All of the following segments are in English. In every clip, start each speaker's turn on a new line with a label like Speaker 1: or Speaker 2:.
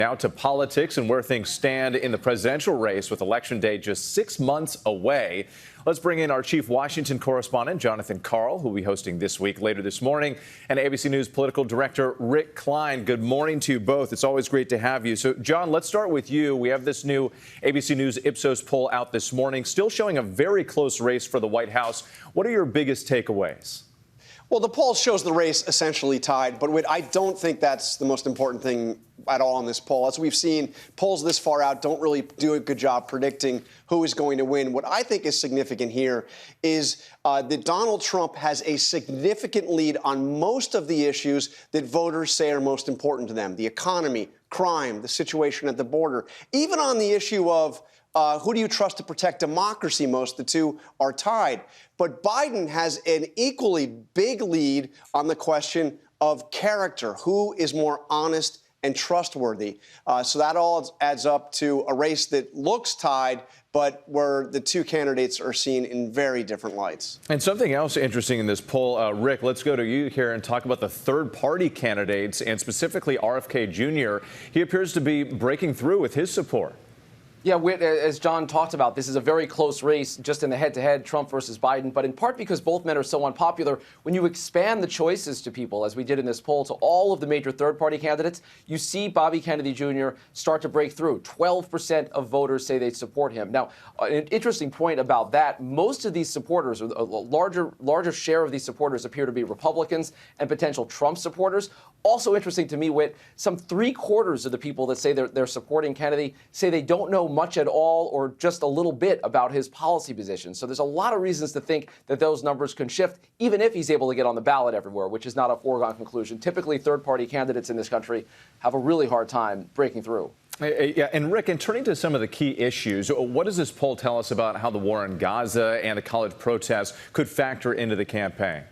Speaker 1: Now to politics and where things stand in the presidential race with Election Day just 6 months away. Let's bring in our chief Washington correspondent, Jonathan Karl, who will be hosting This Week later this morning, and ABC News political director Rick Klein. Good morning to you both. It's always great to have you. So, John, let's start with you. We have this new ABC News Ipsos poll out this morning, still showing a very close race for the White House. What are your biggest takeaways?
Speaker 2: Well, the poll shows the race essentially tied, but I don't think that's the most important thing at all in this poll. As we've seen, polls this far out don't really do a good job predicting who is going to win. What I think is significant here is that Donald Trump has a significant lead on most of the issues that voters say are most important to them: the economy, crime, the situation at the border. Even on the issue of who do you trust to protect democracy most, the two are tied. But Biden has an equally big lead on the question of character. Who is more honest and trustworthy? So that all adds up to a race that looks tied, but where the two candidates are seen in very different lights.
Speaker 1: And something else interesting in this poll, Rick, let's go to you here and talk about the third-party candidates, and specifically RFK Jr. He appears to be breaking through with his support.
Speaker 3: Yeah, as John talked about, this is a very close race just in the head-to-head, Trump versus Biden, but in part because both men are so unpopular. When you expand the choices to people, as we did in this poll, to all of the major third-party candidates, you see Bobby Kennedy Jr. start to break through. 12% of voters say they support him. Now, an interesting point about that, most of these supporters, or a larger share of these supporters, appear to be Republicans and potential Trump supporters. Also interesting to me, Whit, some 3/4 of the people that say they're supporting Kennedy say they don't know much at all or just a little bit about his policy position. So there's a lot of reasons to think that those numbers can shift, even if he's able to get on the ballot everywhere, which is not a foregone conclusion. Typically, third-party candidates in this country have a really hard time breaking through.
Speaker 1: Yeah, and Rick, and turning to some of the key issues, what does this poll tell us about how the war in Gaza and the college protests could factor into the campaign?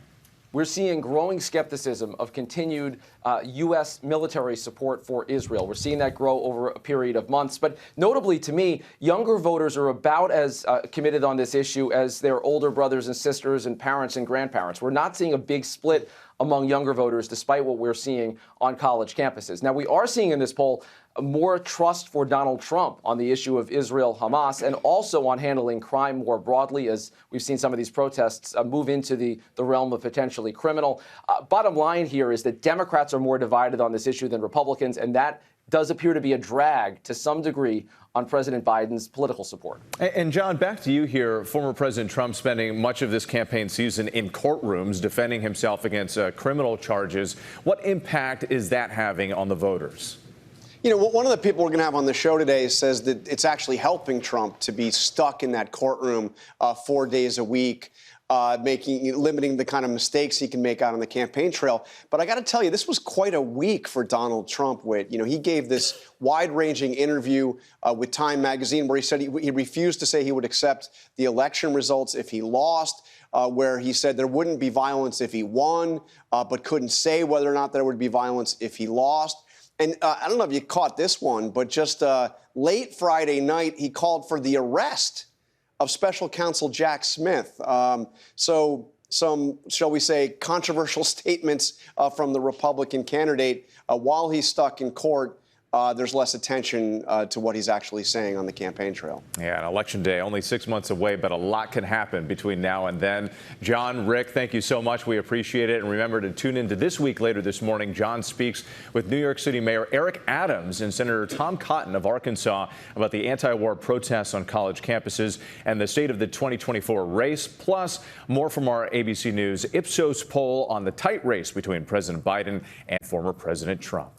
Speaker 3: We're seeing growing skepticism of continued U.S. military support for Israel. We're seeing that grow over a period of months. But notably to me, younger voters are about as committed on this issue as their older brothers and sisters and parents and grandparents. We're not seeing a big split among younger voters, despite what we're seeing on college campuses. Now, we are seeing in this poll more trust for Donald Trump on the issue of Israel-Hamas, and also on handling crime more broadly, as we've seen some of these protests move into the realm of potentially criminal. Bottom line here is that Democrats are more divided on this issue than Republicans, and that does appear to be a drag to some degree on President Biden's political support.
Speaker 1: And John, back to you here. Former President Trump spending much of this campaign season in courtrooms defending himself against criminal charges. What impact is that having on the voters?
Speaker 2: You know, one of the people we're going to have on the show today says that it's actually helping Trump to be stuck in that courtroom 4 days a week, limiting the kind of mistakes he can make out on the campaign trail. But I got to tell you, this was quite a week for Donald Trump, Whit. You know, he gave this wide-ranging interview with Time magazine where he said he refused to say he would accept the election results if he lost, where he said there wouldn't be violence if he won, but couldn't say whether or not there would be violence if he lost. And I don't know if you caught this one, but just late Friday night, he called for the arrest of special counsel Jack Smith. So some, shall we say, controversial statements from the Republican candidate. While he's stuck in court, there's less attention to what he's actually saying on the campaign trail.
Speaker 1: Yeah, and Election Day only 6 months away, but a lot can happen between now and then. John, Rick, thank you so much. We appreciate it. And remember to tune into This Week later this morning. John speaks with New York City Mayor Eric Adams and Senator Tom Cotton of Arkansas about the anti-war protests on college campuses and the state of the 2024 race, plus more from our ABC News Ipsos poll on the tight race between President Biden and former President Trump.